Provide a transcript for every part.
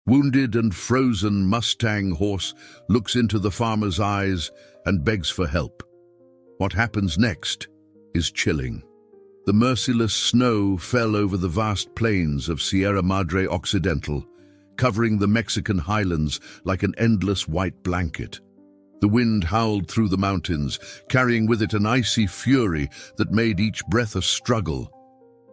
Wounded and frozen Mustang horse looks into the farmer's eyes and begs for help. What happens next is chilling. The merciless snow fell over the vast plains of Sierra Madre Occidental, covering the Mexican highlands like an endless white blanket. The wind howled through the mountains, carrying with it an icy fury that made each breath a struggle.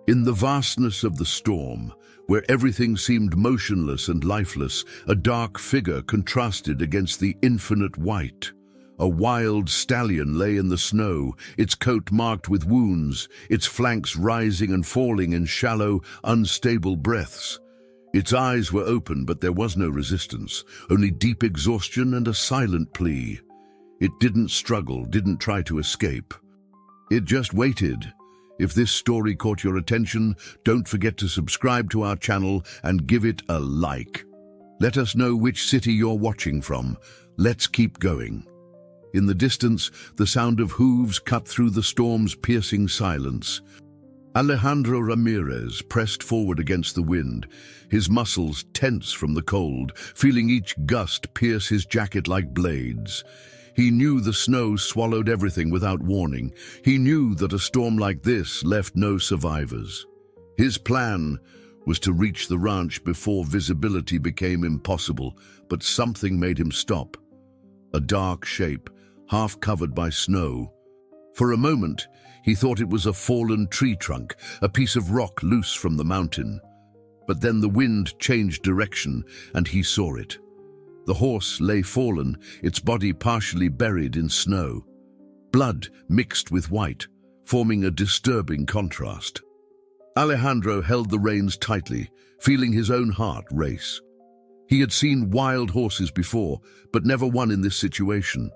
In the vastness of the storm, where everything seemed motionless and lifeless, a dark figure contrasted against the infinite white. A wild stallion lay in the snow, its coat marked with wounds, its flanks rising and falling in shallow, unstable breaths. Its eyes were open, but there was no resistance, only deep exhaustion and a silent plea. It didn't struggle, didn't try to escape. It just waited. If this story caught your attention, don't forget to subscribe to our channel and give it a like. Let us know which city you're watching from. Let's keep going. In the distance, the sound of hooves cut through the storm's piercing silence. Alejandro Ramirez pressed forward against the wind, his muscles tense from the cold, feeling each gust pierce his jacket like blades. He knew the snow swallowed everything without warning. He knew that a storm like this left no survivors. His plan was to reach the ranch before visibility became impossible, but something made him stop. A dark shape, half covered by snow. For a moment, he thought it was a fallen tree trunk, a piece of rock loose from the mountain. But then the wind changed direction, and he saw it. The horse lay fallen, its body partially buried in snow. Blood mixed with white, forming a disturbing contrast. Alejandro held the reins tightly, feeling his own heart race. He had seen wild horses before, but never one in this situation.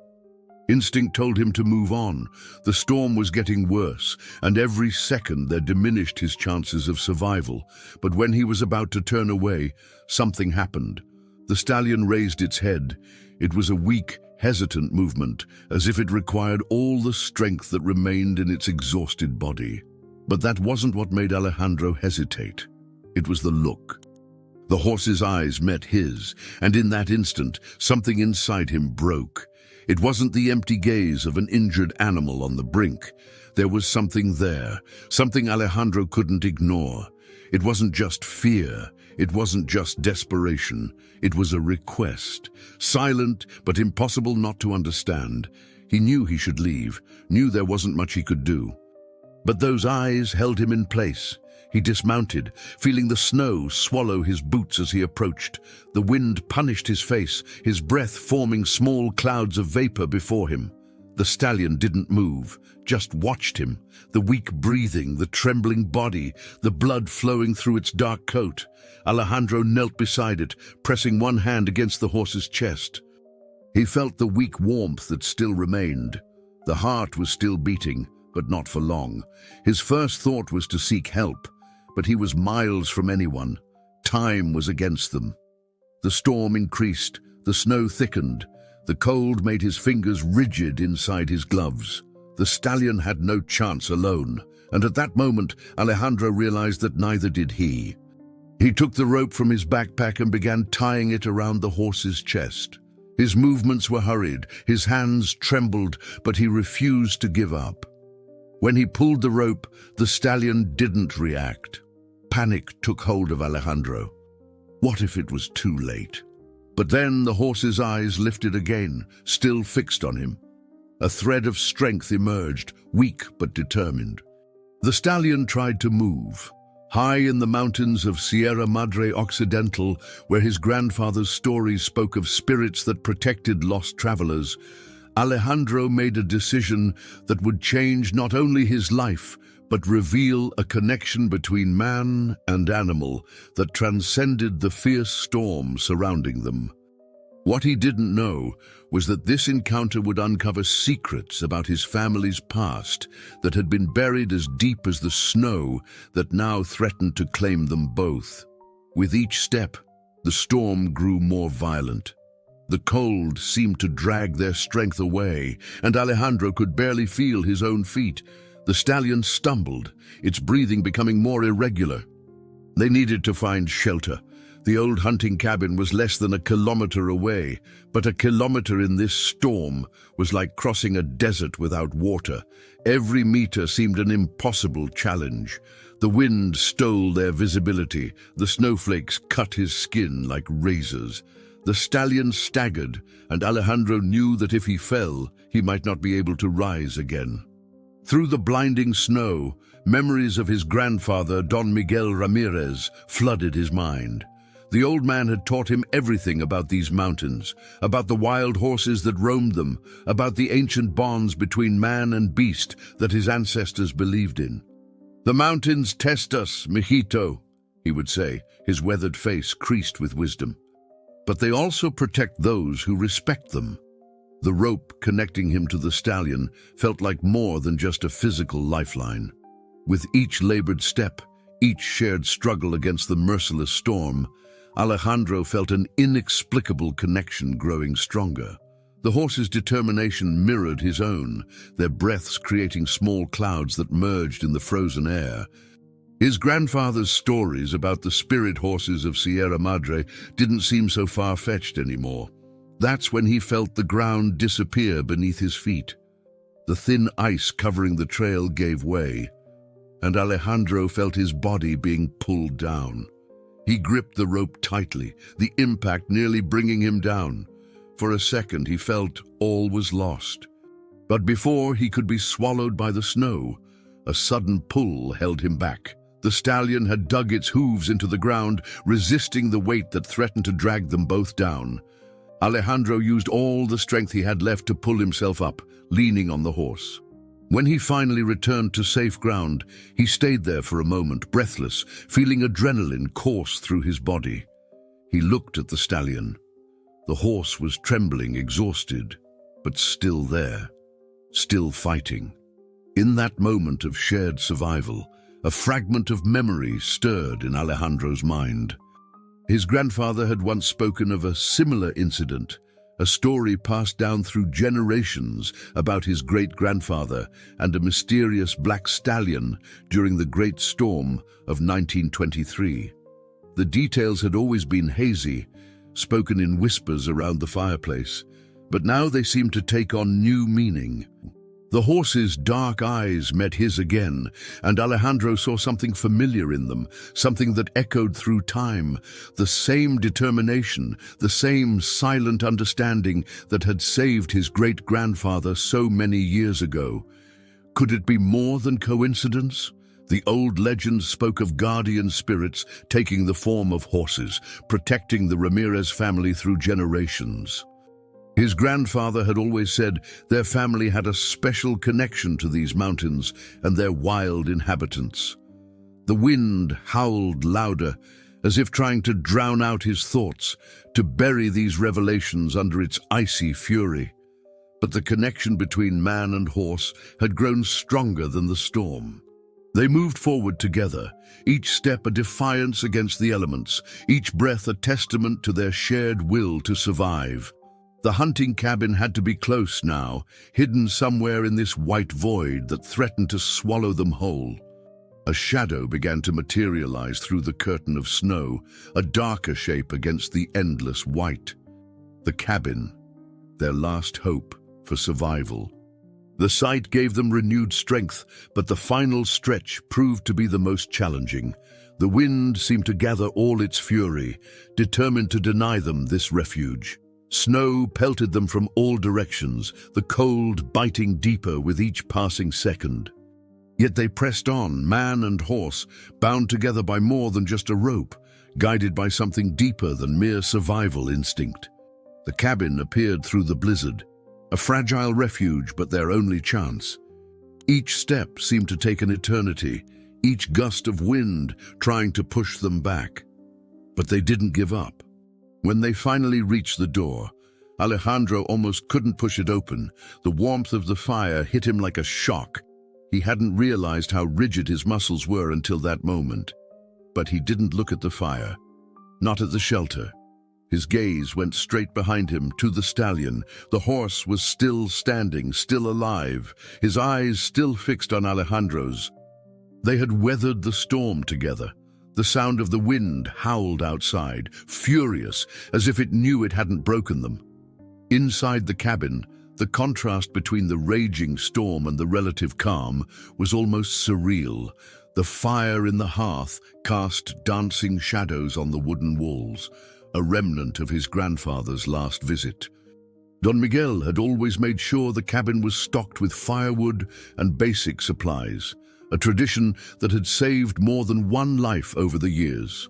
Instinct told him to move on. The storm was getting worse, and every second there diminished his chances of survival. But when he was about to turn away, something happened. The stallion raised its head. It was a weak, hesitant movement, as if it required all the strength that remained in its exhausted body. But that wasn't what made Alejandro hesitate. It was the look. The horse's eyes met his, and in that instant, something inside him broke. It wasn't the empty gaze of an injured animal on the brink. There was something there, something Alejandro couldn't ignore. It wasn't just fear. It wasn't just desperation. It was a request, silent but impossible not to understand. He knew he should leave, knew there wasn't much he could do. But those eyes held him in place. He dismounted, feeling the snow swallow his boots as he approached. The wind punished his face, his breath forming small clouds of vapor before him. The stallion didn't move, just watched him, the weak breathing, the trembling body, the blood flowing through its dark coat. Alejandro knelt beside it, pressing one hand against the horse's chest. He felt the weak warmth that still remained. The heart was still beating, but not for long. His first thought was to seek help, but he was miles from anyone. Time was against them. The storm increased, the snow thickened. The cold made his fingers rigid inside his gloves. The stallion had no chance alone, and at that moment, Alejandro realized that neither did he. He took the rope from his backpack and began tying it around the horse's chest. His movements were hurried, his hands trembled, but he refused to give up. When he pulled the rope, the stallion didn't react. Panic took hold of Alejandro. What if it was too late? But then the horse's eyes lifted again, still fixed on him. A thread of strength emerged, weak but determined. The stallion tried to move. High in the mountains of Sierra Madre Occidental, where his grandfather's stories spoke of spirits that protected lost travelers, Alejandro made a decision that would change not only his life, but reveal a connection between man and animal that transcended the fierce storm surrounding them. What he didn't know was that this encounter would uncover secrets about his family's past that had been buried as deep as the snow that now threatened to claim them both. With each step, the storm grew more violent. The cold seemed to drag their strength away, and Alejandro could barely feel his own feet. The stallion stumbled, its breathing becoming more irregular. They needed to find shelter. The old hunting cabin was less than a kilometer away, but a kilometer in this storm was like crossing a desert without water. Every meter seemed an impossible challenge. The wind stole their visibility. The snowflakes cut his skin like razors. The stallion staggered, and Alejandro knew that if he fell, he might not be able to rise again. Through the blinding snow, memories of his grandfather, Don Miguel Ramirez, flooded his mind. The old man had taught him everything about these mountains, about the wild horses that roamed them, about the ancient bonds between man and beast that his ancestors believed in. "The mountains test us, mijito," he would say, his weathered face creased with wisdom. "But they also protect those who respect them." The rope connecting him to the stallion felt like more than just a physical lifeline. With each labored step, each shared struggle against the merciless storm, Alejandro felt an inexplicable connection growing stronger. The horse's determination mirrored his own, their breaths creating small clouds that merged in the frozen air. His grandfather's stories about the spirit horses of Sierra Madre didn't seem so far-fetched anymore. That's when he felt the ground disappear beneath his feet. The thin ice covering the trail gave way, and Alejandro felt his body being pulled down. He gripped the rope tightly, the impact nearly bringing him down. For a second, he felt all was lost. But before he could be swallowed by the snow, a sudden pull held him back. The stallion had dug its hooves into the ground, resisting the weight that threatened to drag them both down. Alejandro used all the strength he had left to pull himself up, leaning on the horse. When he finally returned to safe ground, he stayed there for a moment, breathless, feeling adrenaline course through his body. He looked at the stallion. The horse was trembling, exhausted, but still there, still fighting. In that moment of shared survival, a fragment of memory stirred in Alejandro's mind. His grandfather had once spoken of a similar incident, a story passed down through generations about his great-grandfather and a mysterious black stallion during the Great Storm of 1923. The details had always been hazy, spoken in whispers around the fireplace, but now they seemed to take on new meaning. The horse's dark eyes met his again, and Alejandro saw something familiar in them, something that echoed through time, the same determination, the same silent understanding that had saved his great-grandfather so many years ago. Could it be more than coincidence? The old legends spoke of guardian spirits taking the form of horses, protecting the Ramirez family through generations. His grandfather had always said their family had a special connection to these mountains and their wild inhabitants. The wind howled louder, as if trying to drown out his thoughts, to bury these revelations under its icy fury. But the connection between man and horse had grown stronger than the storm. They moved forward together, each step a defiance against the elements, each breath a testament to their shared will to survive. The hunting cabin had to be close now, hidden somewhere in this white void that threatened to swallow them whole. A shadow began to materialize through the curtain of snow, a darker shape against the endless white. The cabin, their last hope for survival. The sight gave them renewed strength, but the final stretch proved to be the most challenging. The wind seemed to gather all its fury, determined to deny them this refuge. Snow pelted them from all directions, the cold biting deeper with each passing second. Yet they pressed on, man and horse, bound together by more than just a rope, guided by something deeper than mere survival instinct. The cabin appeared through the blizzard, a fragile refuge but their only chance. Each step seemed to take an eternity, each gust of wind trying to push them back. But they didn't give up. When they finally reached the door, Alejandro almost couldn't push it open. The warmth of the fire hit him like a shock. He hadn't realized how rigid his muscles were until that moment. But he didn't look at the fire, not at the shelter. His gaze went straight behind him to the stallion. The horse was still standing, still alive, his eyes still fixed on Alejandro's. They had weathered the storm together. The sound of the wind howled outside, furious, as if it knew it hadn't broken them. Inside the cabin, the contrast between the raging storm and the relative calm was almost surreal. The fire in the hearth cast dancing shadows on the wooden walls, a remnant of his grandfather's last visit. Don Miguel had always made sure the cabin was stocked with firewood and basic supplies, a tradition that had saved more than one life over the years.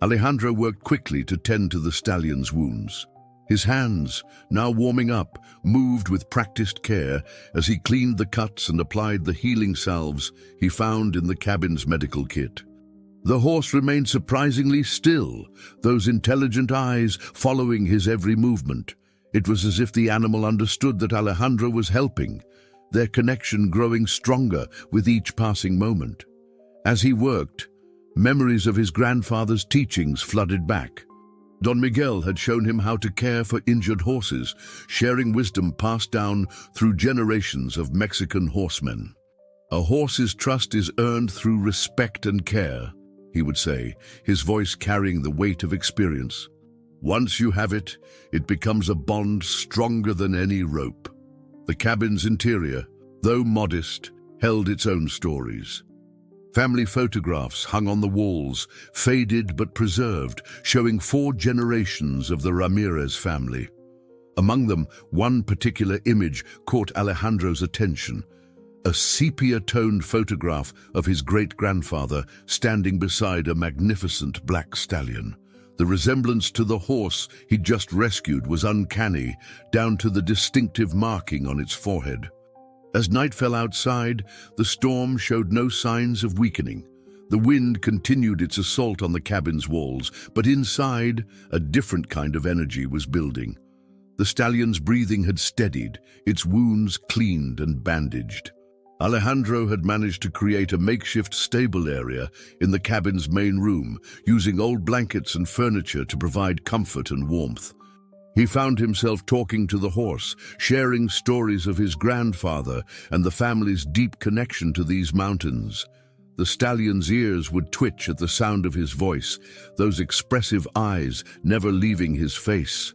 Alejandro worked quickly to tend to the stallion's wounds. His hands, now warming up, moved with practiced care as he cleaned the cuts and applied the healing salves he found in the cabin's medical kit. The horse remained surprisingly still, those intelligent eyes following his every movement. It was as if the animal understood that Alejandro was helping, their connection growing stronger with each passing moment. As he worked, memories of his grandfather's teachings flooded back. Don Miguel had shown him how to care for injured horses, sharing wisdom passed down through generations of Mexican horsemen. "A horse's trust is earned through respect and care," he would say, his voice carrying the weight of experience. "Once you have it, it becomes a bond stronger than any rope." The cabin's interior, though modest, held its own stories. Family photographs hung on the walls, faded but preserved, showing 4 generations of the Ramirez family. Among them, one particular image caught Alejandro's attention, a sepia-toned photograph of his great-grandfather standing beside a magnificent black stallion. The resemblance to the horse he'd just rescued was uncanny, down to the distinctive marking on its forehead. As night fell outside, the storm showed no signs of weakening. The wind continued its assault on the cabin's walls, but inside, a different kind of energy was building. The stallion's breathing had steadied, its wounds cleaned and bandaged. Alejandro had managed to create a makeshift stable area in the cabin's main room, using old blankets and furniture to provide comfort and warmth. He found himself talking to the horse, sharing stories of his grandfather and the family's deep connection to these mountains. The stallion's ears would twitch at the sound of his voice, those expressive eyes never leaving his face.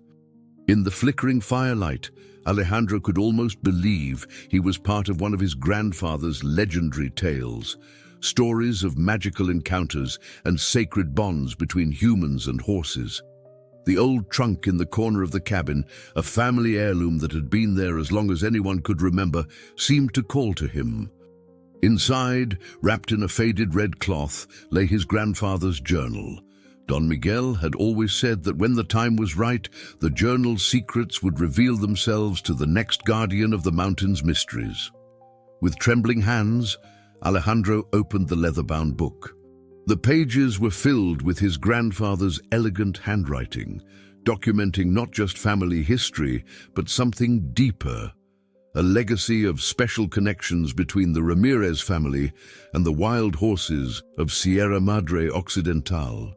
In the flickering firelight, Alejandro could almost believe he was part of one of his grandfather's legendary tales, stories of magical encounters and sacred bonds between humans and horses. The old trunk in the corner of the cabin, a family heirloom that had been there as long as anyone could remember, seemed to call to him. Inside, wrapped in a faded red cloth, lay his grandfather's journal. Don Miguel had always said that when the time was right, the journal's secrets would reveal themselves to the next guardian of the mountain's mysteries. With trembling hands, Alejandro opened the leather-bound book. The pages were filled with his grandfather's elegant handwriting, documenting not just family history, but something deeper, a legacy of special connections between the Ramirez family and the wild horses of Sierra Madre Occidental.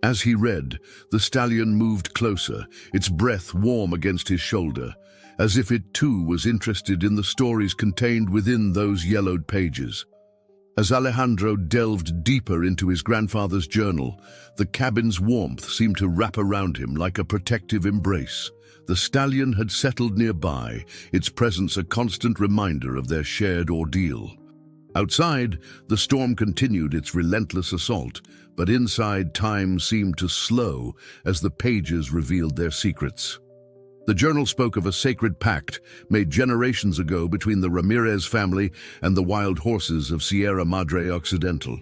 As he read, the stallion moved closer, its breath warm against his shoulder, as if it too was interested in the stories contained within those yellowed pages. As Alejandro delved deeper into his grandfather's journal, the cabin's warmth seemed to wrap around him like a protective embrace. The stallion had settled nearby, its presence a constant reminder of their shared ordeal. Outside, the storm continued its relentless assault, but inside time seemed to slow as the pages revealed their secrets. The journal spoke of a sacred pact made generations ago between the Ramirez family and the wild horses of Sierra Madre Occidental.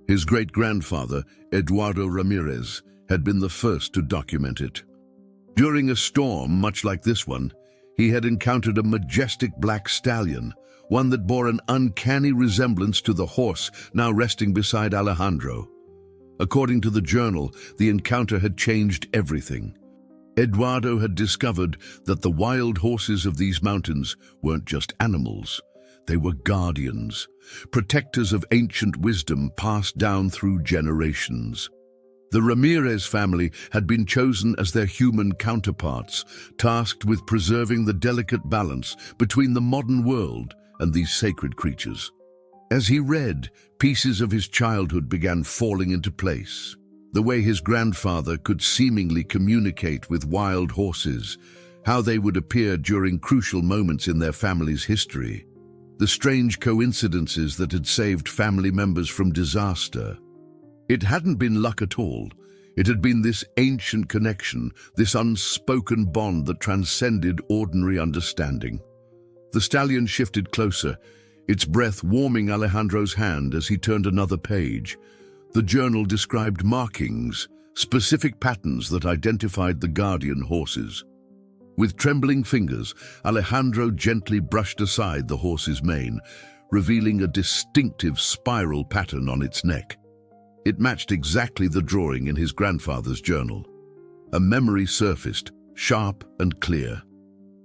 His great-grandfather, Eduardo Ramirez, had been the first to document it. During a storm much like this one, he had encountered a majestic black stallion, one that bore an uncanny resemblance to the horse now resting beside Alejandro. According to the journal, the encounter had changed everything. Eduardo had discovered that the wild horses of these mountains weren't just animals. They were guardians, protectors of ancient wisdom passed down through generations. The Ramirez family had been chosen as their human counterparts, tasked with preserving the delicate balance between the modern world and these sacred creatures. As he read, pieces of his childhood began falling into place. The way his grandfather could seemingly communicate with wild horses, how they would appear during crucial moments in their family's history, the strange coincidences that had saved family members from disaster. It hadn't been luck at all. It had been this ancient connection, this unspoken bond that transcended ordinary understanding. The stallion shifted closer, its breath warming Alejandro's hand as he turned another page. The journal described markings, specific patterns that identified the guardian horses. With trembling fingers, Alejandro gently brushed aside the horse's mane, revealing a distinctive spiral pattern on its neck. It matched exactly the drawing in his grandfather's journal. A memory surfaced, sharp and clear.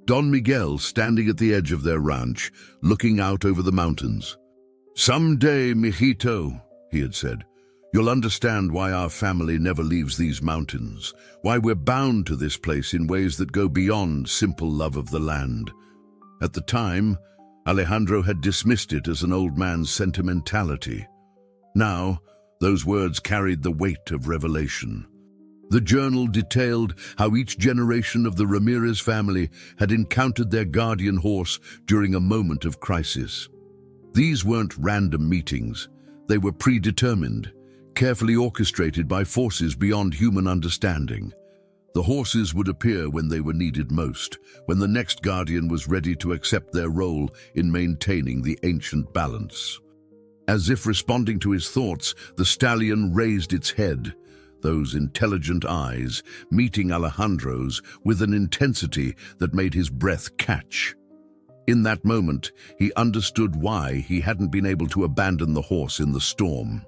Don Miguel standing at the edge of their ranch, looking out over the mountains. "Someday, mijito," he had said, "you'll understand why our family never leaves these mountains, why we're bound to this place in ways that go beyond simple love of the land." At the time, Alejandro had dismissed it as an old man's sentimentality. Now, those words carried the weight of revelation. The journal detailed how each generation of the Ramirez family had encountered their guardian horse during a moment of crisis. These weren't random meetings. They were predetermined, carefully orchestrated by forces beyond human understanding. The horses would appear when they were needed most, when the next guardian was ready to accept their role in maintaining the ancient balance. As if responding to his thoughts, the stallion raised its head, those intelligent eyes meeting Alejandro's with an intensity that made his breath catch. In that moment, he understood why he hadn't been able to abandon the horse in the storm.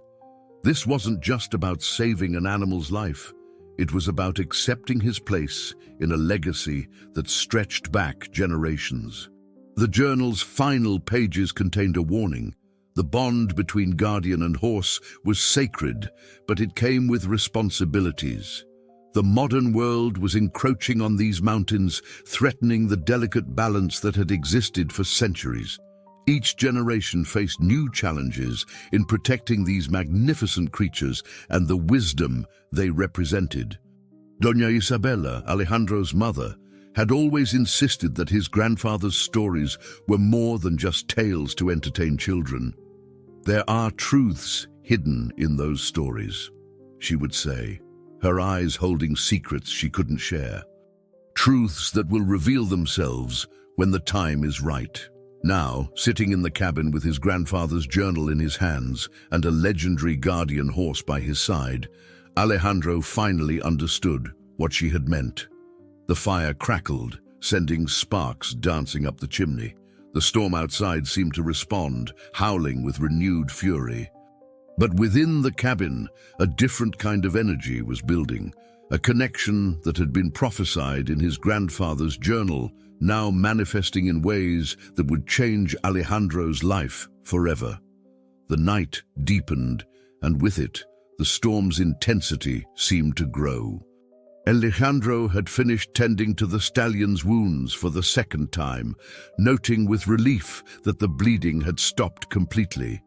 This wasn't just about saving an animal's life. It was about accepting his place in a legacy that stretched back generations. The journal's final pages contained a warning. The bond between guardian and horse was sacred, but it came with responsibilities. The modern world was encroaching on these mountains, threatening the delicate balance that had existed for centuries. Each generation faced new challenges in protecting these magnificent creatures and the wisdom they represented. Doña Isabella, Alejandro's mother, had always insisted that his grandfather's stories were more than just tales to entertain children. "There are truths hidden in those stories," she would say, her eyes holding secrets she couldn't share. "Truths that will reveal themselves when the time is right." Now, sitting in the cabin with his grandfather's journal in his hands and a legendary guardian horse by his side, Alejandro finally understood what she had meant. The fire crackled, sending sparks dancing up the chimney. The storm outside seemed to respond, howling with renewed fury. But within the cabin, a different kind of energy was building, a connection that had been prophesied in his grandfather's journal, now manifesting in ways that would change Alejandro's life forever. The night deepened, and with it, the storm's intensity seemed to grow. Alejandro had finished tending to the stallion's wounds for the second time, noting with relief that the bleeding had stopped completely.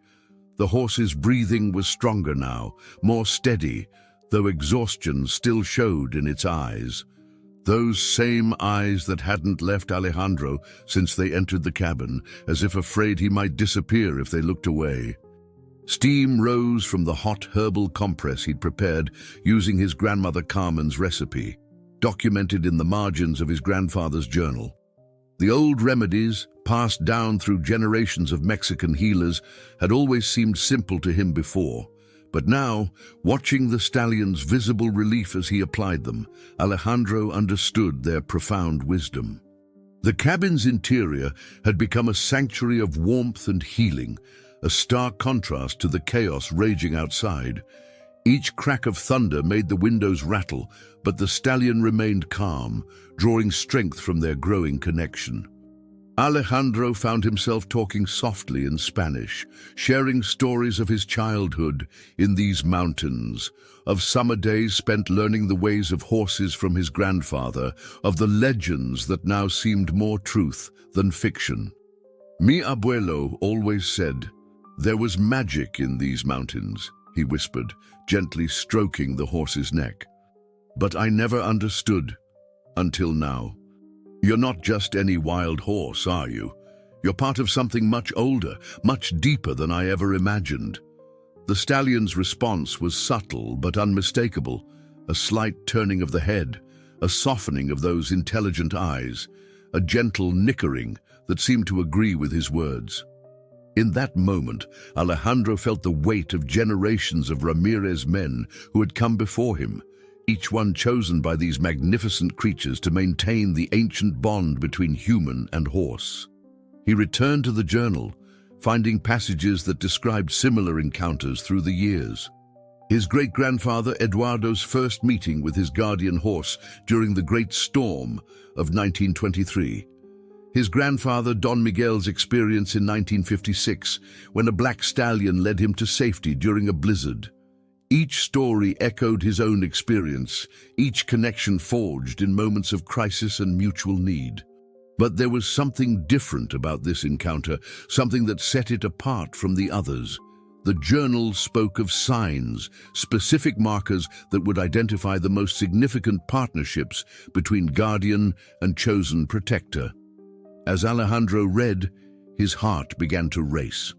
The horse's breathing was stronger now, more steady, though exhaustion still showed in its eyes. Those same eyes that hadn't left Alejandro since they entered the cabin, as if afraid he might disappear if they looked away. Steam rose from the hot herbal compress he'd prepared using his grandmother Carmen's recipe, documented in the margins of his grandfather's journal. The old remedies, passed down through generations of Mexican healers, had always seemed simple to him before. But now, watching the stallion's visible relief as he applied them, Alejandro understood their profound wisdom. The cabin's interior had become a sanctuary of warmth and healing, a stark contrast to the chaos raging outside. Each crack of thunder made the windows rattle, but the stallion remained calm, drawing strength from their growing connection. Alejandro found himself talking softly in Spanish, sharing stories of his childhood in these mountains, of summer days spent learning the ways of horses from his grandfather, of the legends that now seemed more truth than fiction. "Mi abuelo always said, There was magic in these mountains, he whispered, gently stroking the horse's neck. But I never understood, until now. You're not just any wild horse, are you? You're part of something much older, much deeper than I ever imagined. The stallion's response was subtle but unmistakable, a slight turning of the head, a softening of those intelligent eyes, a gentle nickering that seemed to agree with his words. In that moment, Alejandro felt the weight of generations of Ramirez men who had come before him, each one chosen by these magnificent creatures to maintain the ancient bond between human and horse. He returned to the journal, finding passages that described similar encounters through the years. His great-grandfather Eduardo's first meeting with his guardian horse during the Great Storm of 1923. His grandfather Don Miguel's experience in 1956, when a black stallion led him to safety during a blizzard. Each story echoed his own experience, each connection forged in moments of crisis and mutual need. But there was something different about this encounter, something that set it apart from the others. The journal spoke of signs, specific markers that would identify the most significant partnerships between guardian and chosen protector. As Alejandro read, his heart began to race.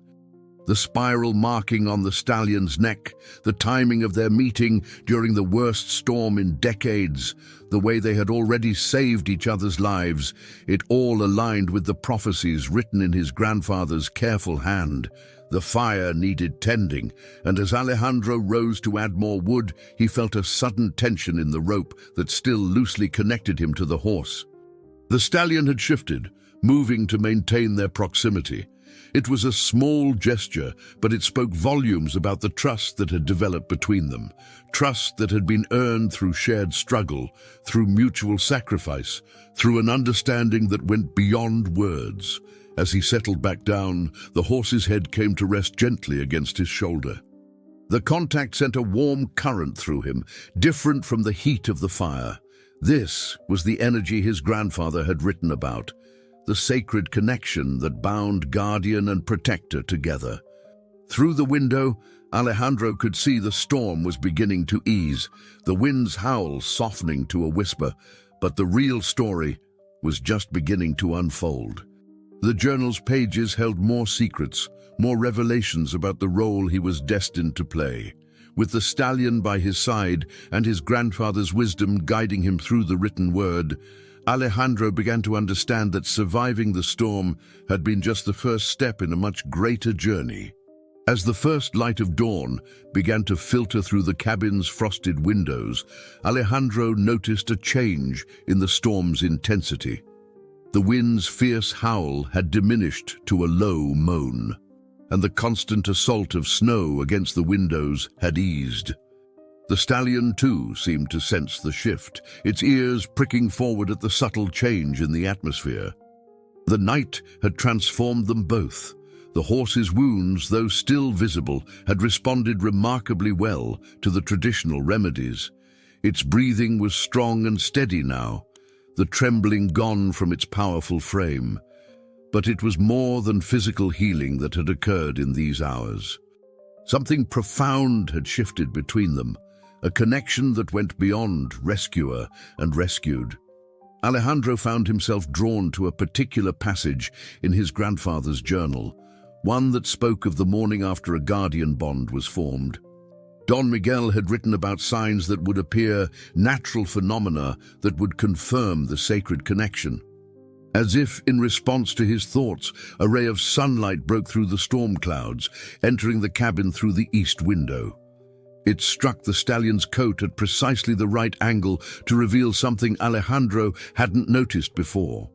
The spiral marking on the stallion's neck, the timing of their meeting during the worst storm in decades, the way they had already saved each other's lives, it all aligned with the prophecies written in his grandfather's careful hand. The fire needed tending, and as Alejandro rose to add more wood, he felt a sudden tension in the rope that still loosely connected him to the horse. The stallion had shifted, moving to maintain their proximity. It was a small gesture, but it spoke volumes about the trust that had developed between them, trust that had been earned through shared struggle, through mutual sacrifice, through an understanding that went beyond words. As he settled back down, the horse's head came to rest gently against his shoulder. The contact sent a warm current through him, different from the heat of the fire. This was the energy his grandfather had written about, the sacred connection that bound guardian and protector together. Through the window, Alejandro could see the storm was beginning to ease, the wind's howl softening to a whisper, but the real story was just beginning to unfold. The journal's pages held more secrets, more revelations about the role he was destined to play. With the stallion by his side and his grandfather's wisdom guiding him through the written word, Alejandro began to understand that surviving the storm had been just the first step in a much greater journey. As the first light of dawn began to filter through the cabin's frosted windows, Alejandro noticed a change in the storm's intensity. The wind's fierce howl had diminished to a low moan, and the constant assault of snow against the windows had eased. The stallion, too, seemed to sense the shift, its ears pricking forward at the subtle change in the atmosphere. The night had transformed them both. The horse's wounds, though still visible, had responded remarkably well to the traditional remedies. Its breathing was strong and steady now, the trembling gone from its powerful frame. But it was more than physical healing that had occurred in these hours. Something profound had shifted between them, a connection that went beyond rescuer and rescued. Alejandro found himself drawn to a particular passage in his grandfather's journal, one that spoke of the morning after a guardian bond was formed. Don Miguel had written about signs that would appear, natural phenomena that would confirm the sacred connection. As if in response to his thoughts, a ray of sunlight broke through the storm clouds, entering the cabin through the east window. It struck the stallion's coat at precisely the right angle to reveal something Alejandro hadn't noticed before.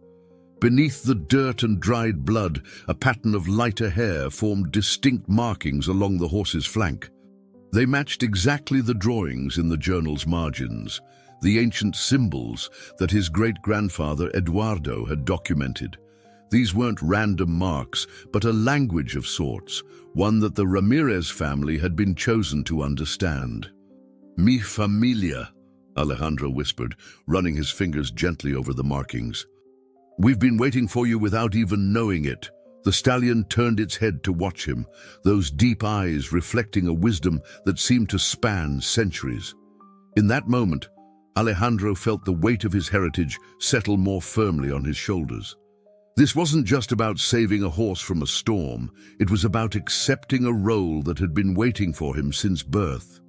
Beneath the dirt and dried blood, a pattern of lighter hair formed distinct markings along the horse's flank. They matched exactly the drawings in the journal's margins, the ancient symbols that his great-grandfather Eduardo had documented. These weren't random marks, but a language of sorts, one that the Ramirez family had been chosen to understand. "Mi familia," Alejandro whispered, running his fingers gently over the markings. "We've been waiting for you without even knowing it," The stallion turned its head to watch him, those deep eyes reflecting a wisdom that seemed to span centuries. In that moment, Alejandro felt the weight of his heritage settle more firmly on his shoulders. This wasn't just about saving a horse from a storm, it was about accepting a role that had been waiting for him since birth.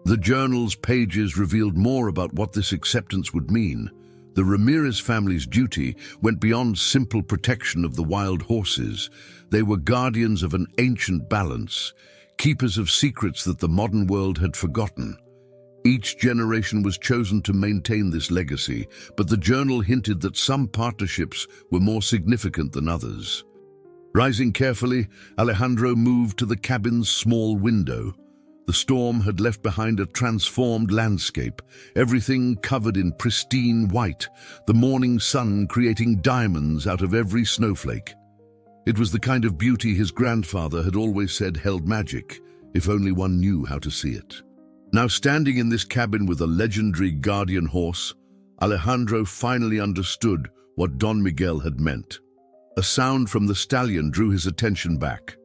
The journal's pages revealed more about what this acceptance would mean. The Ramirez family's duty went beyond simple protection of the wild horses. They were guardians of an ancient balance, keepers of secrets that the modern world had forgotten. Each generation was chosen to maintain this legacy, but the journal hinted that some partnerships were more significant than others. Rising carefully, Alejandro moved to the cabin's small window. The storm had left behind a transformed landscape, everything covered in pristine white, the morning sun creating diamonds out of every snowflake. It was the kind of beauty his grandfather had always said held magic, if only one knew how to see it. Now standing in this cabin with a legendary guardian horse, Alejandro finally understood what Don Miguel had meant. A sound from the stallion drew his attention back.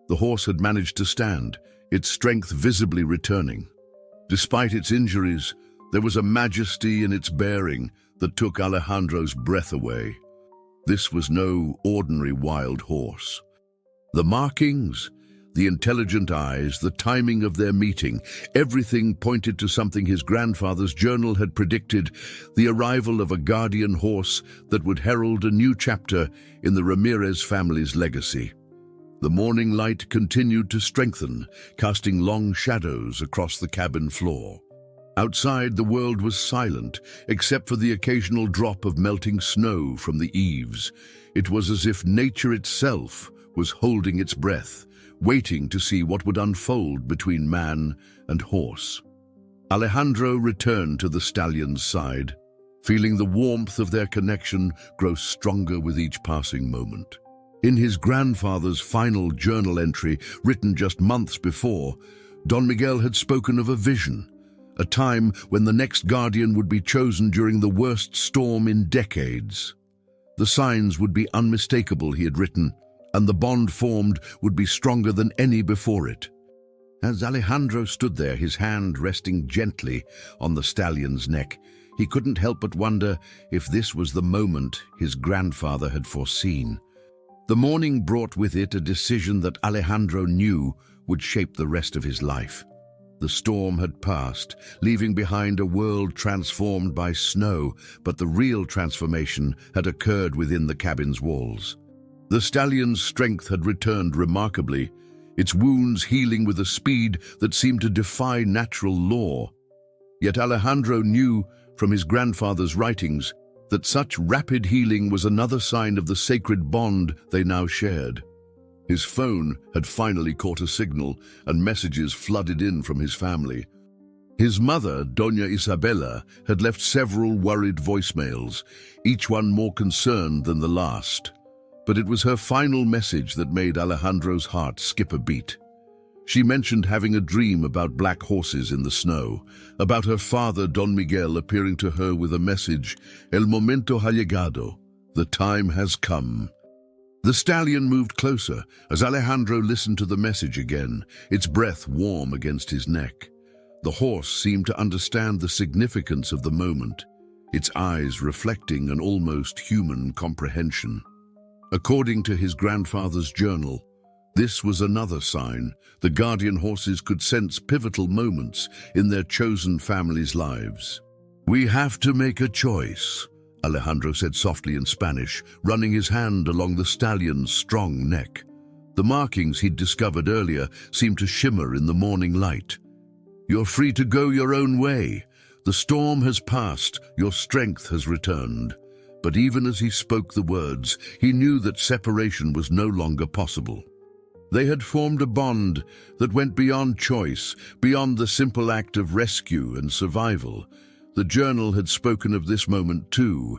The horse had managed to stand, its strength visibly returning. Despite its injuries, there was a majesty in its bearing that took Alejandro's breath away. This was no ordinary wild horse. The markings, the intelligent eyes, the timing of their meeting, everything pointed to something his grandfather's journal had predicted, the arrival of a guardian horse that would herald a new chapter in the Ramirez family's legacy. The morning light continued to strengthen, casting long shadows across the cabin floor. Outside, the world was silent, except for the occasional drop of melting snow from the eaves. It was as if nature itself was holding its breath, waiting to see what would unfold between man and horse. Alejandro returned to the stallion's side, feeling the warmth of their connection grow stronger with each passing moment. In his grandfather's final journal entry, written just months before, Don Miguel had spoken of a vision, a time when the next guardian would be chosen during the worst storm in decades. The signs would be unmistakable, he had written, and the bond formed would be stronger than any before it. As Alejandro stood there, his hand resting gently on the stallion's neck, he couldn't help but wonder if this was the moment his grandfather had foreseen. The morning brought with it a decision that Alejandro knew would shape the rest of his life. The storm had passed, leaving behind a world transformed by snow, but the real transformation had occurred within the cabin's walls. The stallion's strength had returned remarkably, its wounds healing with a speed that seemed to defy natural law. Yet Alejandro knew from his grandfather's writings that such rapid healing was another sign of the sacred bond they now shared. His phone had finally caught a signal, and messages flooded in from his family. His mother, Doña Isabella, had left several worried voicemails, each one more concerned than the last. But it was her final message that made Alejandro's heart skip a beat. She mentioned having a dream about black horses in the snow, about her father Don Miguel appearing to her with a message, "El momento ha llegado," the time has come. The stallion moved closer as Alejandro listened to the message again, its breath warm against his neck. The horse seemed to understand the significance of the moment, its eyes reflecting an almost human comprehension. According to his grandfather's journal, this was another sign the guardian horses could sense pivotal moments in their chosen family's lives. "We have to make a choice," Alejandro said softly in Spanish, running his hand along the stallion's strong neck. The markings he'd discovered earlier seemed to shimmer in the morning light. "You're free to go your own way. The storm has passed, your strength has returned." But even as he spoke the words, he knew that separation was no longer possible. They had formed a bond that went beyond choice, beyond the simple act of rescue and survival. The journal had spoken of this moment too,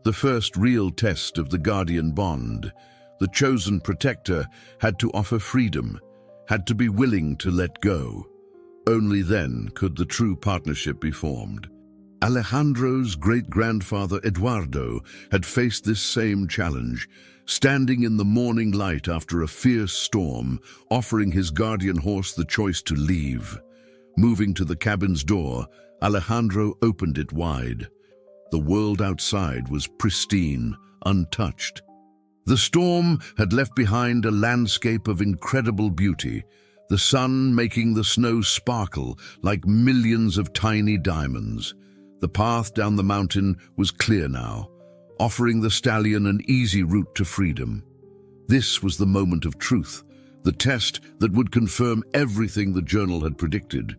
the first real test of the guardian bond. The chosen protector had to offer freedom, had to be willing to let go. Only then could the true partnership be formed. Alejandro's great-grandfather Eduardo had faced this same challenge, standing in the morning light after a fierce storm, offering his guardian horse the choice to leave. Moving to the cabin's door, Alejandro opened it wide. The world outside was pristine, untouched. The storm had left behind a landscape of incredible beauty, the sun making the snow sparkle like millions of tiny diamonds. The path down the mountain was clear now, offering the stallion an easy route to freedom. This was the moment of truth, the test that would confirm everything the journal had predicted.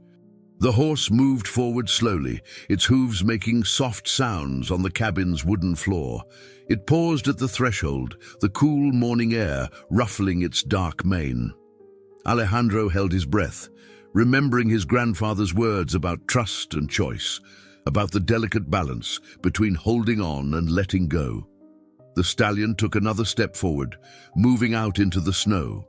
The horse moved forward slowly, its hooves making soft sounds on the cabin's wooden floor. It paused at the threshold, the cool morning air ruffling its dark mane. Alejandro held his breath, remembering his grandfather's words about trust and choice, about the delicate balance between holding on and letting go. The stallion took another step forward, moving out into the snow.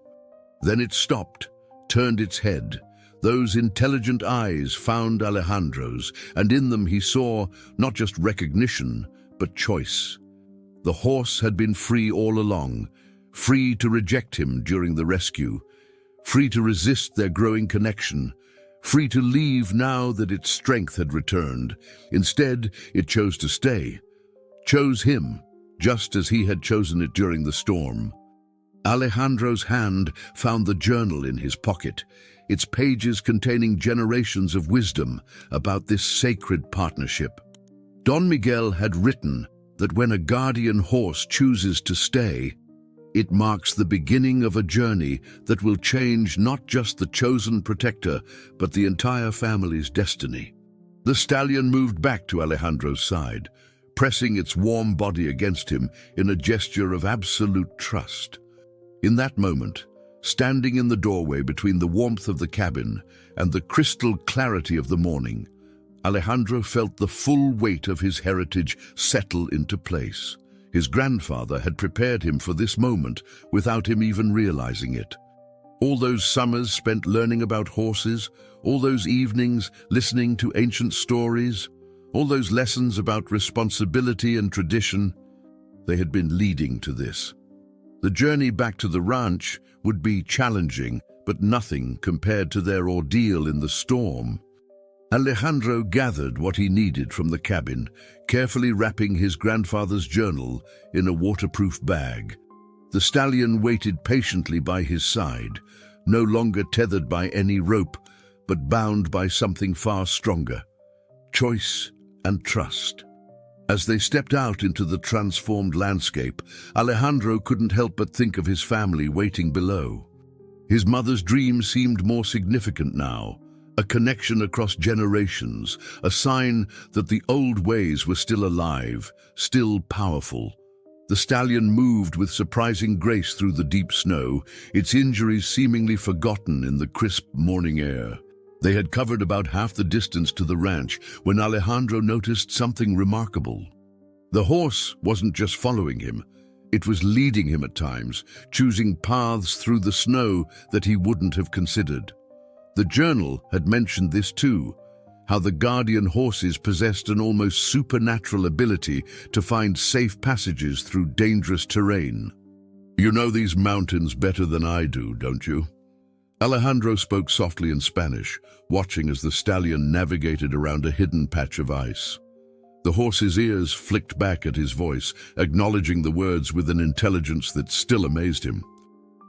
Then it stopped, turned its head. Those intelligent eyes found Alejandro's, and in them he saw not just recognition, but choice. The horse had been free all along, free to reject him during the rescue, free to resist their growing connection, free to leave now that its strength had returned. Instead, it chose to stay, chose him, just as he had chosen it during the storm. Alejandro's hand found the journal in his pocket, its pages containing generations of wisdom about this sacred partnership. Don Miguel had written that when a guardian horse chooses to stay, it marks the beginning of a journey that will change not just the chosen protector, but the entire family's destiny. The stallion moved back to Alejandro's side, pressing its warm body against him in a gesture of absolute trust. In that moment, standing in the doorway between the warmth of the cabin and the crystal clarity of the morning, Alejandro felt the full weight of his heritage settle into place. His grandfather had prepared him for this moment without him even realizing it. All those summers spent learning about horses, all those evenings listening to ancient stories, all those lessons about responsibility and tradition, they had been leading to this. The journey back to the ranch would be challenging, but nothing compared to their ordeal in the storm. Alejandro gathered what he needed from the cabin, carefully wrapping his grandfather's journal in a waterproof bag. The stallion waited patiently by his side, no longer tethered by any rope, but bound by something far stronger: choice and trust. As they stepped out into the transformed landscape, Alejandro couldn't help but think of his family waiting below. His mother's dream seemed more significant now, a connection across generations, a sign that the old ways were still alive, still powerful. The stallion moved with surprising grace through the deep snow, its injuries seemingly forgotten in the crisp morning air. They had covered about half the distance to the ranch when Alejandro noticed something remarkable. The horse wasn't just following him, it was leading him at times, choosing paths through the snow that he wouldn't have considered. The journal had mentioned this too, how the guardian horses possessed an almost supernatural ability to find safe passages through dangerous terrain. "You know these mountains better than I do, don't you?" Alejandro spoke softly in Spanish, watching as the stallion navigated around a hidden patch of ice. The horse's ears flicked back at his voice, acknowledging the words with an intelligence that still amazed him.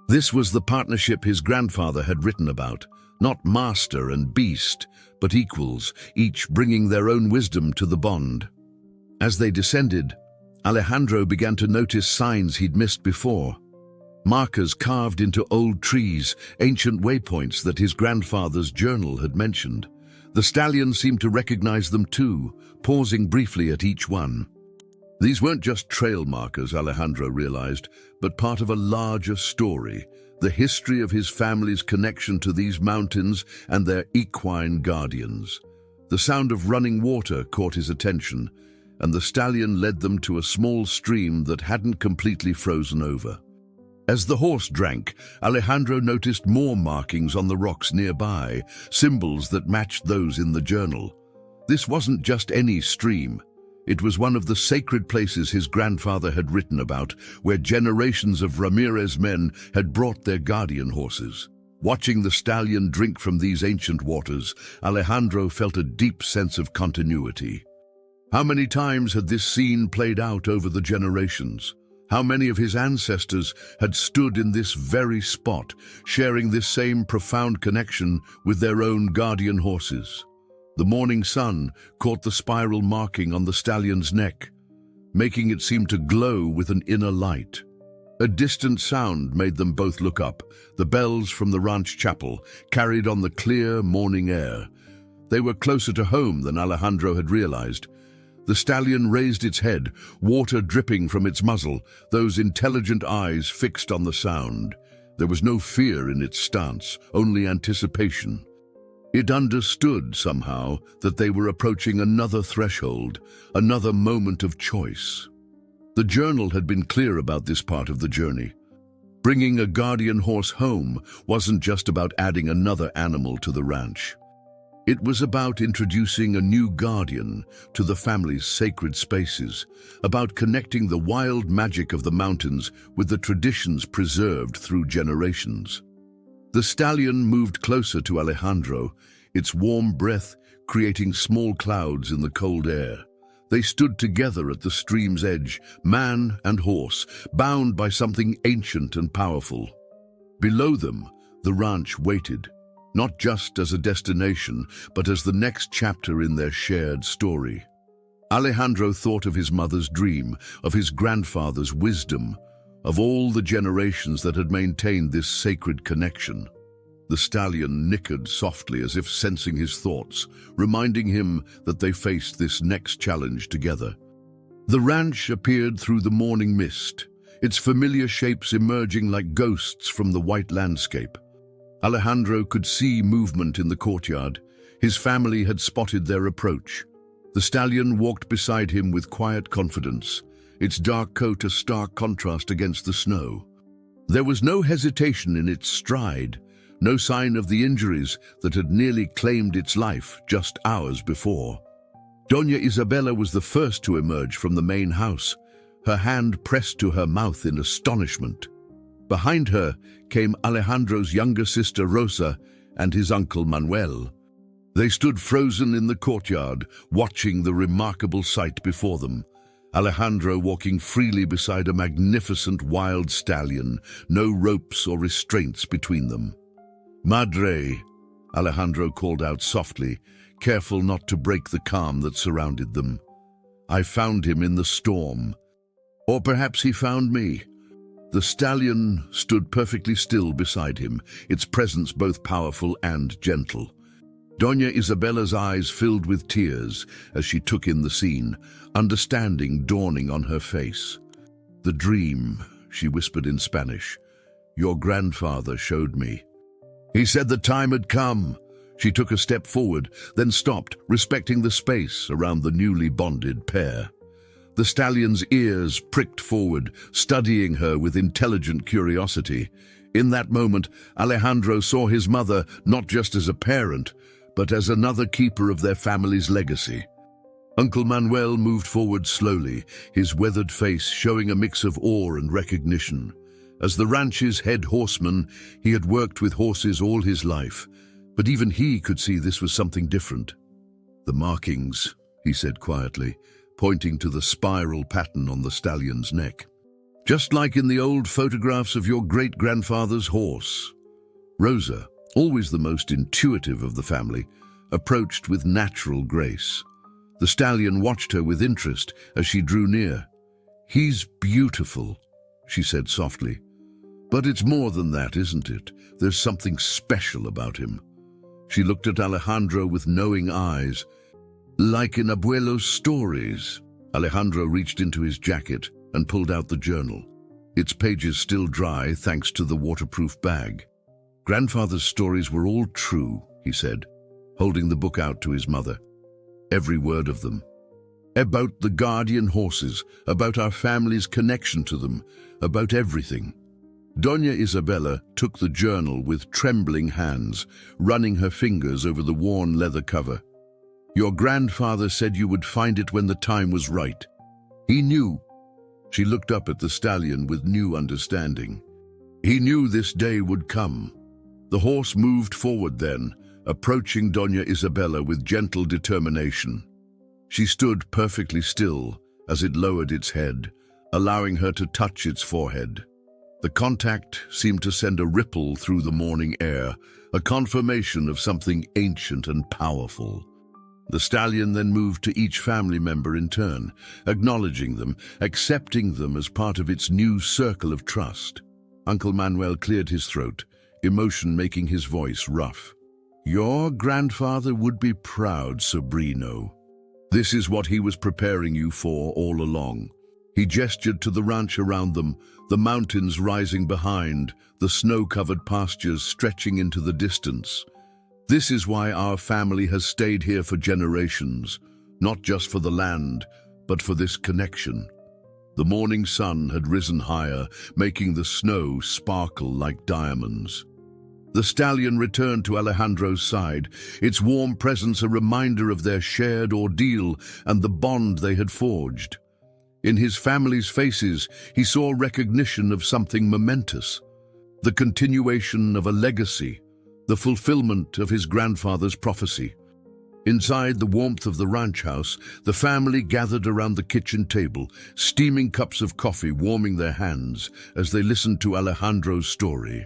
This was the partnership his grandfather had written about. Not master and beast, but equals, each bringing their own wisdom to the bond. As they descended, Alejandro began to notice signs he'd missed before. Markers carved into old trees, ancient waypoints that his grandfather's journal had mentioned. The stallion seemed to recognize them too, pausing briefly at each one. These weren't just trail markers, Alejandro realized, but part of a larger story, the history of his family's connection to these mountains and their equine guardians. The sound of running water caught his attention, and the stallion led them to a small stream that hadn't completely frozen over. As the horse drank, Alejandro noticed more markings on the rocks nearby, symbols that matched those in the journal. This wasn't just any stream. It was one of the sacred places his grandfather had written about, where generations of Ramirez men had brought their guardian horses. Watching the stallion drink from these ancient waters, Alejandro felt a deep sense of continuity. How many times had this scene played out over the generations? How many of his ancestors had stood in this very spot, sharing this same profound connection with their own guardian horses? The morning sun caught the spiral marking on the stallion's neck, making it seem to glow with an inner light. A distant sound made them both look up. The bells from the ranch chapel carried on the clear morning air. They were closer to home than Alejandro had realized. The stallion raised its head, water dripping from its muzzle, those intelligent eyes fixed on the sound. There was no fear in its stance, only anticipation. It understood, somehow, that they were approaching another threshold, another moment of choice. The journal had been clear about this part of the journey. Bringing a guardian horse home wasn't just about adding another animal to the ranch. It was about introducing a new guardian to the family's sacred spaces, about connecting the wild magic of the mountains with the traditions preserved through generations. The stallion moved closer to Alejandro, its warm breath creating small clouds in the cold air. They stood together at the stream's edge, man and horse, bound by something ancient and powerful. Below them, the ranch waited, not just as a destination, but as the next chapter in their shared story. Alejandro thought of his mother's dream, of his grandfather's wisdom, of all the generations that had maintained this sacred connection. The stallion nickered softly as if sensing his thoughts, reminding him that they faced this next challenge together. The ranch appeared through the morning mist, its familiar shapes emerging like ghosts from the white landscape. Alejandro could see movement in the courtyard. His family had spotted their approach. The stallion walked beside him with quiet confidence, its dark coat a stark contrast against the snow. There was no hesitation in its stride, no sign of the injuries that had nearly claimed its life just hours before. Doña Isabella was the first to emerge from the main house, her hand pressed to her mouth in astonishment. Behind her came Alejandro's younger sister Rosa and his uncle Manuel. They stood frozen in the courtyard, watching the remarkable sight before them. Alejandro walking freely beside a magnificent wild stallion, no ropes or restraints between them. "Madre," Alejandro called out softly, careful not to break the calm that surrounded them. "I found him in the storm. Or perhaps he found me." The stallion stood perfectly still beside him, its presence both powerful and gentle. Doña Isabella's eyes filled with tears as she took in the scene, understanding dawning on her face. "The dream," she whispered in Spanish, "your grandfather showed me. He said the time had come." She took a step forward, then stopped, respecting the space around the newly bonded pair. The stallion's ears pricked forward, studying her with intelligent curiosity. In that moment, Alejandro saw his mother not just as a parent, but as another keeper of their family's legacy. Uncle Manuel moved forward slowly, his weathered face showing a mix of awe and recognition. As the ranch's head horseman, he had worked with horses all his life, but even he could see this was something different. "The markings," he said quietly, pointing to the spiral pattern on the stallion's neck. "Just like in the old photographs of your great-grandfather's horse." Rosa, always the most intuitive of the family, approached with natural grace. The stallion watched her with interest as she drew near. "He's beautiful," she said softly. "But it's more than that, isn't it? There's something special about him." She looked at Alejandro with knowing eyes. "Like in Abuelo's stories." Alejandro reached into his jacket and pulled out the journal, its pages still dry thanks to the waterproof bag. "Grandfather's stories were all true," he said, holding the book out to his mother. "Every word of them. About the guardian horses, about our family's connection to them, about everything." Doña Isabella took the journal with trembling hands, running her fingers over the worn leather cover. Your grandfather said you would find it when the time was right. He knew. She looked up at the stallion with new understanding. He knew this day would come. The horse moved forward then, approaching Doña Isabella with gentle determination. She stood perfectly still as it lowered its head, allowing her to touch its forehead. The contact seemed to send a ripple through the morning air, a confirmation of something ancient and powerful. The stallion then moved to each family member in turn, acknowledging them, accepting them as part of its new circle of trust. Uncle Manuel cleared his throat, emotion making his voice rough. Your grandfather would be proud, Sobrino. This is what he was preparing you for all along. He gestured to the ranch around them, the mountains rising behind, the snow-covered pastures stretching into the distance. This is why our family has stayed here for generations, not just for the land, but for this connection. The morning sun had risen higher, making the snow sparkle like diamonds. The stallion returned to Alejandro's side, its warm presence a reminder of their shared ordeal and the bond they had forged. In his family's faces, he saw recognition of something momentous, the continuation of a legacy, the fulfillment of his grandfather's prophecy. Inside the warmth of the ranch house, the family gathered around the kitchen table, steaming cups of coffee warming their hands as they listened to Alejandro's story.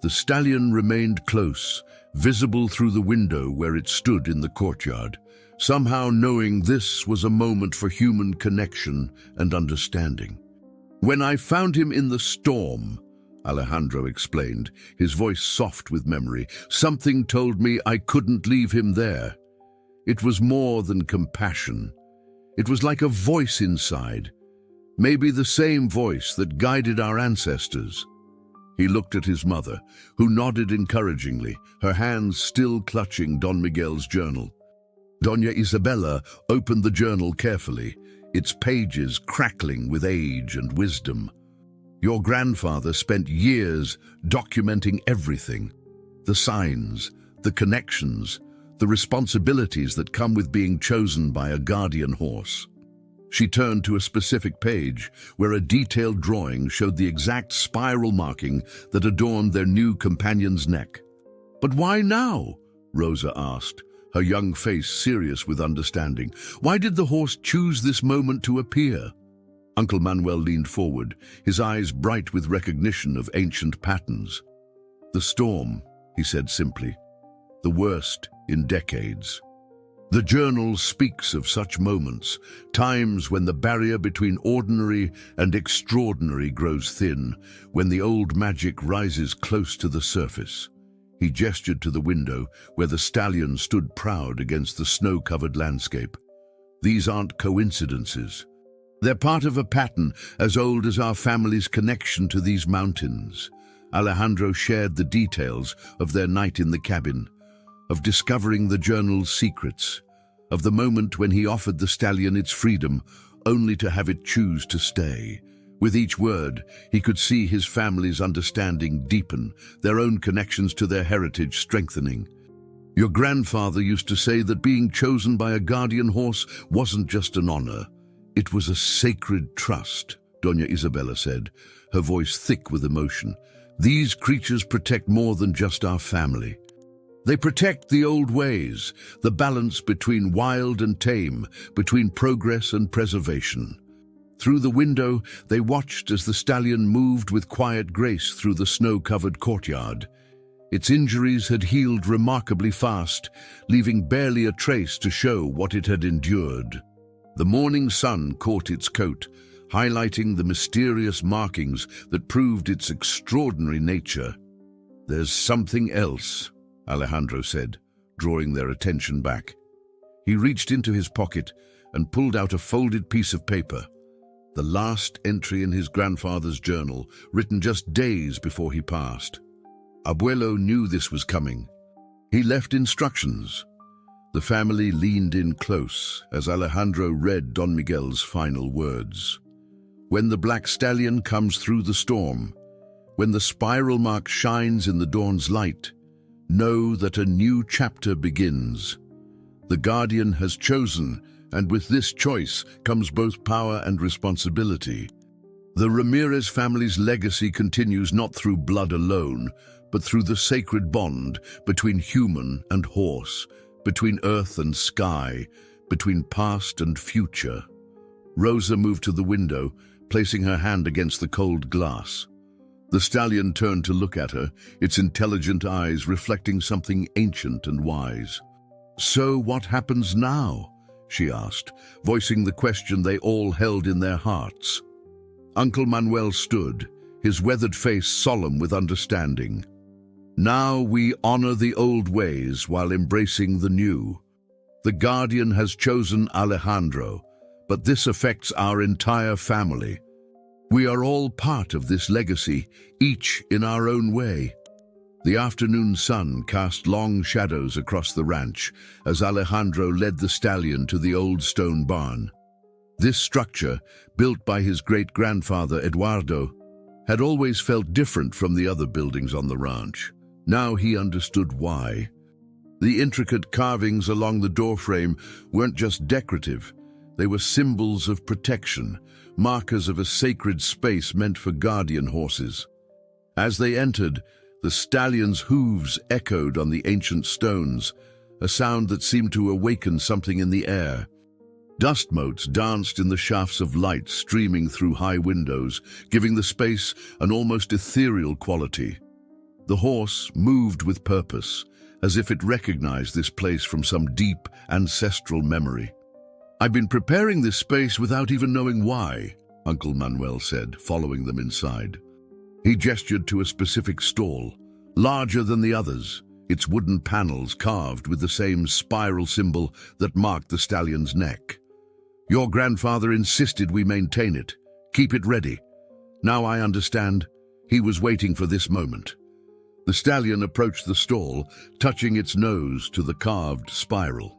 The stallion remained close, visible through the window where it stood in the courtyard, somehow knowing this was a moment for human connection and understanding. When I found him in the storm, Alejandro explained, his voice soft with memory, something told me I couldn't leave him there. It was more than compassion. It was like a voice inside, maybe the same voice that guided our ancestors. He looked at his mother, who nodded encouragingly, her hands still clutching Don Miguel's journal. Doña Isabella opened the journal carefully, its pages crackling with age and wisdom. Your grandfather spent years documenting everything, the signs, the connections, the responsibilities that come with being chosen by a guardian horse. She turned to a specific page where a detailed drawing showed the exact spiral marking that adorned their new companion's neck. But why now? Rosa asked, her young face serious with understanding. Why did the horse choose this moment to appear? Uncle Manuel leaned forward, his eyes bright with recognition of ancient patterns. The storm, he said simply, the worst in decades. The journal speaks of such moments, times when the barrier between ordinary and extraordinary grows thin, when the old magic rises close to the surface. He gestured to the window where the stallion stood proud against the snow-covered landscape. These aren't coincidences. They're part of a pattern as old as our family's connection to these mountains. Alejandro shared the details of their night in the cabin, of discovering the journal's secrets, of the moment when he offered the stallion its freedom, only to have it choose to stay. With each word, he could see his family's understanding deepen, their own connections to their heritage strengthening. Your grandfather used to say that being chosen by a guardian horse wasn't just an honor. It was a sacred trust, Doña Isabella said, her voice thick with emotion. These creatures protect more than just our family. They protect the old ways, the balance between wild and tame, between progress and preservation. Through the window, they watched as the stallion moved with quiet grace through the snow-covered courtyard. Its injuries had healed remarkably fast, leaving barely a trace to show what it had endured. The morning sun caught its coat, highlighting the mysterious markings that proved its extraordinary nature. There's something else, Alejandro said, drawing their attention back. He reached into his pocket and pulled out a folded piece of paper, the last entry in his grandfather's journal, written just days before he passed. Abuelo knew this was coming. He left instructions. The family leaned in close as Alejandro read Don Miguel's final words. When the black stallion comes through the storm, when the spiral mark shines in the dawn's light, know that a new chapter begins. The guardian has chosen, and with this choice comes both power and responsibility. The Ramirez family's legacy continues not through blood alone, but through the sacred bond between human and horse, between earth and sky, between past and future. Rosa moved to the window, placing her hand against the cold glass. The stallion turned to look at her, its intelligent eyes reflecting something ancient and wise. "So what happens now?" she asked, voicing the question they all held in their hearts. Uncle Manuel stood, his weathered face solemn with understanding. "Now we honor the old ways while embracing the new. The guardian has chosen Alejandro, but this affects our entire family. We are all part of this legacy, each in our own way." The afternoon sun cast long shadows across the ranch as Alejandro led the stallion to the old stone barn. This structure, built by his great-grandfather Eduardo, had always felt different from the other buildings on the ranch. Now he understood why. The intricate carvings along the doorframe weren't just decorative. They were symbols of protection, markers of a sacred space meant for guardian horses. As they entered, the stallion's hooves echoed on the ancient stones, a sound that seemed to awaken something in the air. Dust motes danced in the shafts of light streaming through high windows, giving the space an almost ethereal quality. The horse moved with purpose, as if it recognized this place from some deep ancestral memory. "I've been preparing this space without even knowing why," Uncle Manuel said, following them inside. He gestured to a specific stall, larger than the others, its wooden panels carved with the same spiral symbol that marked the stallion's neck. "Your grandfather insisted we maintain it. Keep it ready. Now I understand. He was waiting for this moment." The stallion approached the stall, touching its nose to the carved spiral.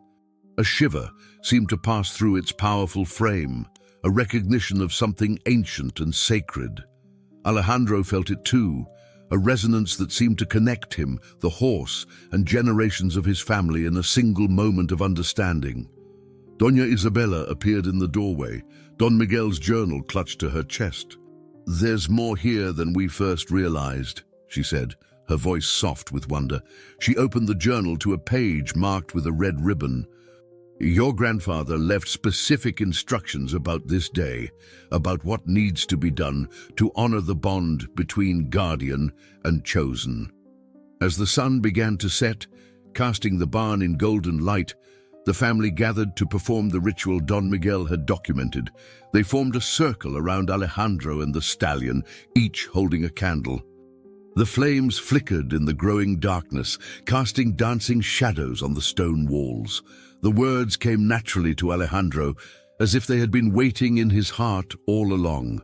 A shiver seemed to pass through its powerful frame, a recognition of something ancient and sacred. Alejandro felt it too, a resonance that seemed to connect him, the horse, and generations of his family in a single moment of understanding. Doña Isabella appeared in the doorway, Don Miguel's journal clutched to her chest. "There's more here than we first realized," she said, her voice soft with wonder. She opened the journal to a page marked with a red ribbon. "Your grandfather left specific instructions about this day, about what needs to be done to honor the bond between guardian and chosen." As the sun began to set, casting the barn in golden light, the family gathered to perform the ritual Don Miguel had documented. They formed a circle around Alejandro and the stallion, each holding a candle. The flames flickered in the growing darkness, casting dancing shadows on the stone walls. The words came naturally to Alejandro, as if they had been waiting in his heart all along.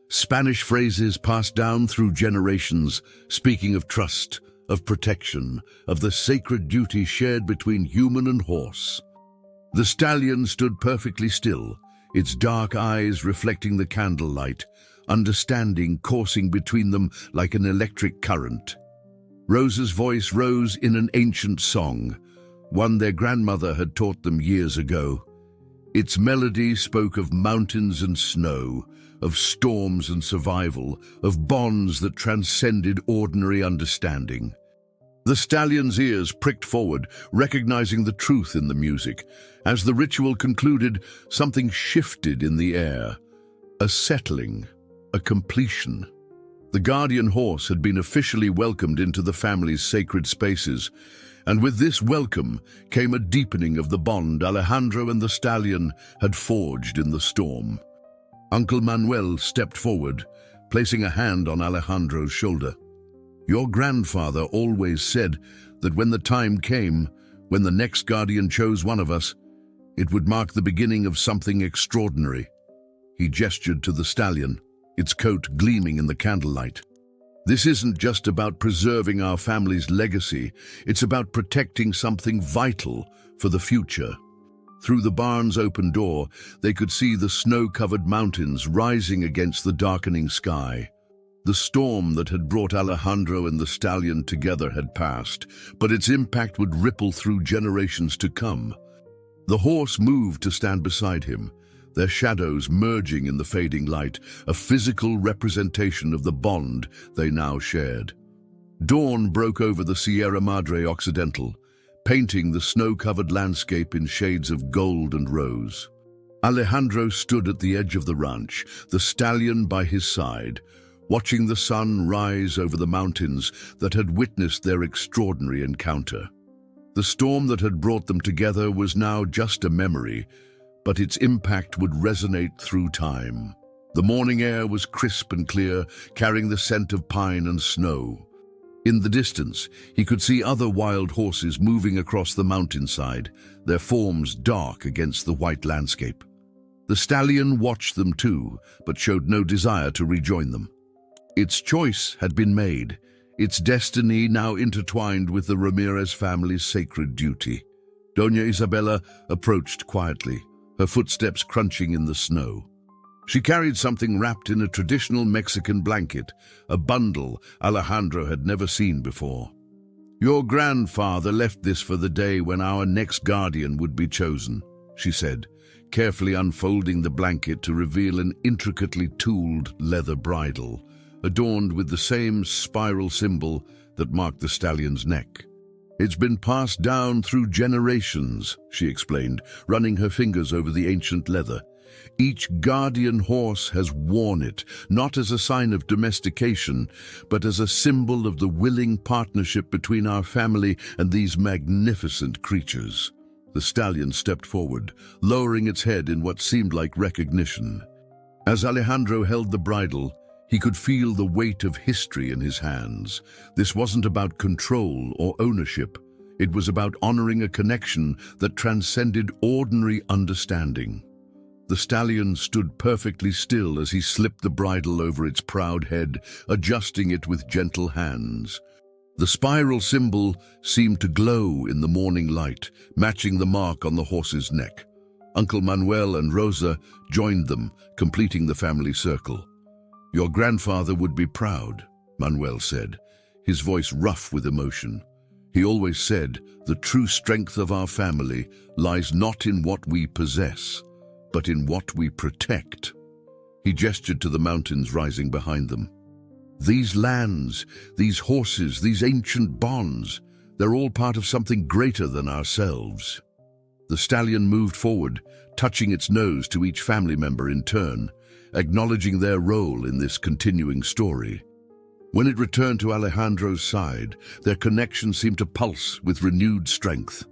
Spanish phrases passed down through generations, speaking of trust, of protection, of the sacred duty shared between human and horse. The stallion stood perfectly still, its dark eyes reflecting the candlelight, understanding coursing between them like an electric current. Rosa's voice rose in an ancient song, one their grandmother had taught them years ago. Its melody spoke of mountains and snow, of storms and survival, of bonds that transcended ordinary understanding. The stallion's ears pricked forward, recognizing the truth in the music. As the ritual concluded, something shifted in the air. A settling, a completion. The guardian horse had been officially welcomed into the family's sacred spaces, and with this welcome came a deepening of the bond Alejandro and the stallion had forged in the storm. Uncle Manuel stepped forward, placing a hand on Alejandro's shoulder. "Your grandfather always said that when the time came, when the next guardian chose one of us, it would mark the beginning of something extraordinary." He gestured to the stallion, its coat gleaming in the candlelight. "This isn't just about preserving our family's legacy, it's about protecting something vital for the future." Through the barn's open door, they could see the snow-covered mountains rising against the darkening sky. The storm that had brought Alejandro and the stallion together had passed, but its impact would ripple through generations to come. The horse moved to stand beside him, their shadows merging in the fading light, a physical representation of the bond they now shared. Dawn broke over the Sierra Madre Occidental, painting the snow-covered landscape in shades of gold and rose. Alejandro stood at the edge of the ranch, the stallion by his side, watching the sun rise over the mountains that had witnessed their extraordinary encounter. The storm that had brought them together was now just a memory, but its impact would resonate through time. The morning air was crisp and clear, carrying the scent of pine and snow. In the distance, he could see other wild horses moving across the mountainside, their forms dark against the white landscape. The stallion watched them too, but showed no desire to rejoin them. Its choice had been made, its destiny now intertwined with the Ramirez family's sacred duty. Doña Isabella approached quietly, her footsteps crunching in the snow. She carried something wrapped in a traditional Mexican blanket, a bundle Alejandro had never seen before. "Your grandfather left this for the day when our next guardian would be chosen," she said, carefully unfolding the blanket to reveal an intricately tooled leather bridle, adorned with the same spiral symbol that marked the stallion's neck. "It's been passed down through generations," she explained, running her fingers over the ancient leather. "Each guardian horse has worn it, not as a sign of domestication, but as a symbol of the willing partnership between our family and these magnificent creatures." The stallion stepped forward, lowering its head in what seemed like recognition. As Alejandro held the bridle, he could feel the weight of history in his hands. This wasn't about control or ownership. It was about honoring a connection that transcended ordinary understanding. The stallion stood perfectly still as he slipped the bridle over its proud head, adjusting it with gentle hands. The spiral symbol seemed to glow in the morning light, matching the mark on the horse's neck. Uncle Manuel and Rosa joined them, completing the family circle. "Your grandfather would be proud," Manuel said, his voice rough with emotion. "He always said, the true strength of our family lies not in what we possess, but in what we protect." He gestured to the mountains rising behind them. "These lands, these horses, these ancient bonds, they're all part of something greater than ourselves." The stallion moved forward, touching its nose to each family member in turn, acknowledging their role in this continuing story. When it returned to Alejandro's side, their connection seemed to pulse with renewed strength.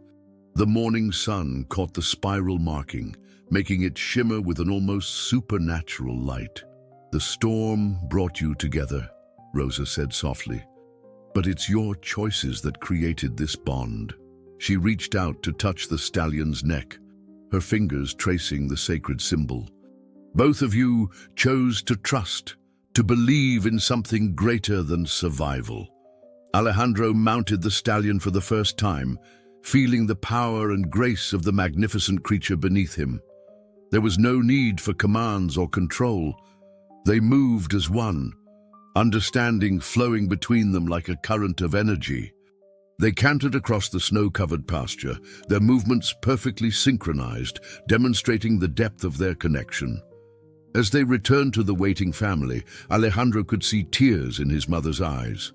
The morning sun caught the spiral marking, making it shimmer with an almost supernatural light. "The storm brought you together," Rosa said softly. "But it's your choices that created this bond." She reached out to touch the stallion's neck, her fingers tracing the sacred symbol. "Both of you chose to trust, to believe in something greater than survival." Alejandro mounted the stallion for the first time, feeling the power and grace of the magnificent creature beneath him. There was no need for commands or control. They moved as one, understanding flowing between them like a current of energy. They cantered across the snow-covered pasture, their movements perfectly synchronized, demonstrating the depth of their connection. As they returned to the waiting family, Alejandro could see tears in his mother's eyes.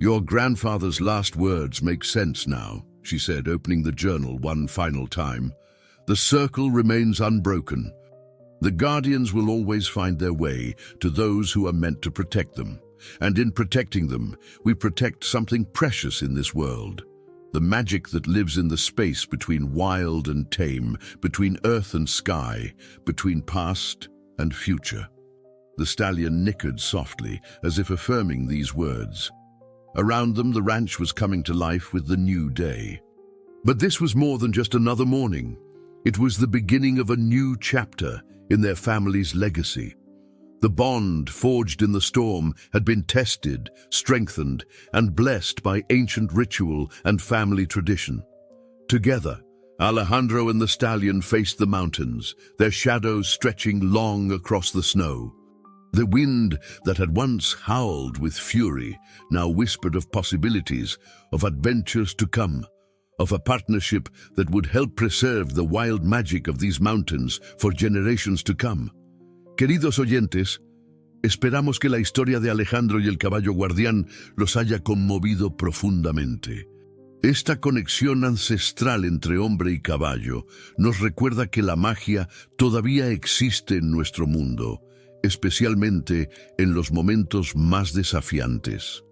"Your grandfather's last words make sense now," she said, opening the journal one final time. "The circle remains unbroken. The guardians will always find their way to those who are meant to protect them. And in protecting them, we protect something precious in this world. The magic that lives in the space between wild and tame, between earth and sky, between past and future." The stallion nickered softly, as if affirming these words. Around them, the ranch was coming to life with the new day. But this was more than just another morning. It was the beginning of a new chapter in their family's legacy. The bond forged in the storm had been tested, strengthened, and blessed by ancient ritual and family tradition. Together, Alejandro and the stallion faced the mountains, their shadows stretching long across the snow. The wind that had once howled with fury now whispered of possibilities, of adventures to come. of a partnership that would help preserve the wild magic of these mountains for generations to come. Queridos oyentes, esperamos que la historia de Alejandro y el caballo guardián los haya conmovido profundamente. Esta conexión ancestral entre hombre y caballo nos recuerda que la magia todavía existe en nuestro mundo, especialmente en los momentos más desafiantes.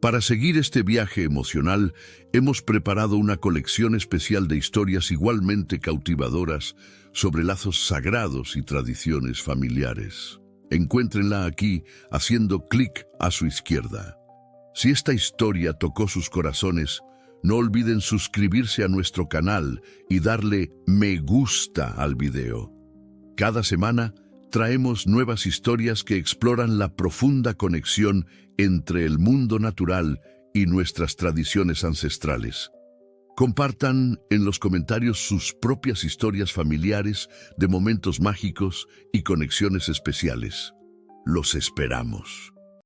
Para seguir este viaje emocional, hemos preparado una colección especial de historias igualmente cautivadoras sobre lazos sagrados y tradiciones familiares. Encuéntrenla aquí haciendo clic a su izquierda. Si esta historia tocó sus corazones, no olviden suscribirse a nuestro canal y darle me gusta al video. Cada semana traemos nuevas historias que exploran la profunda conexión entre el mundo natural y nuestras tradiciones ancestrales. Compartan en los comentarios sus propias historias familiares de momentos mágicos y conexiones especiales. Los esperamos.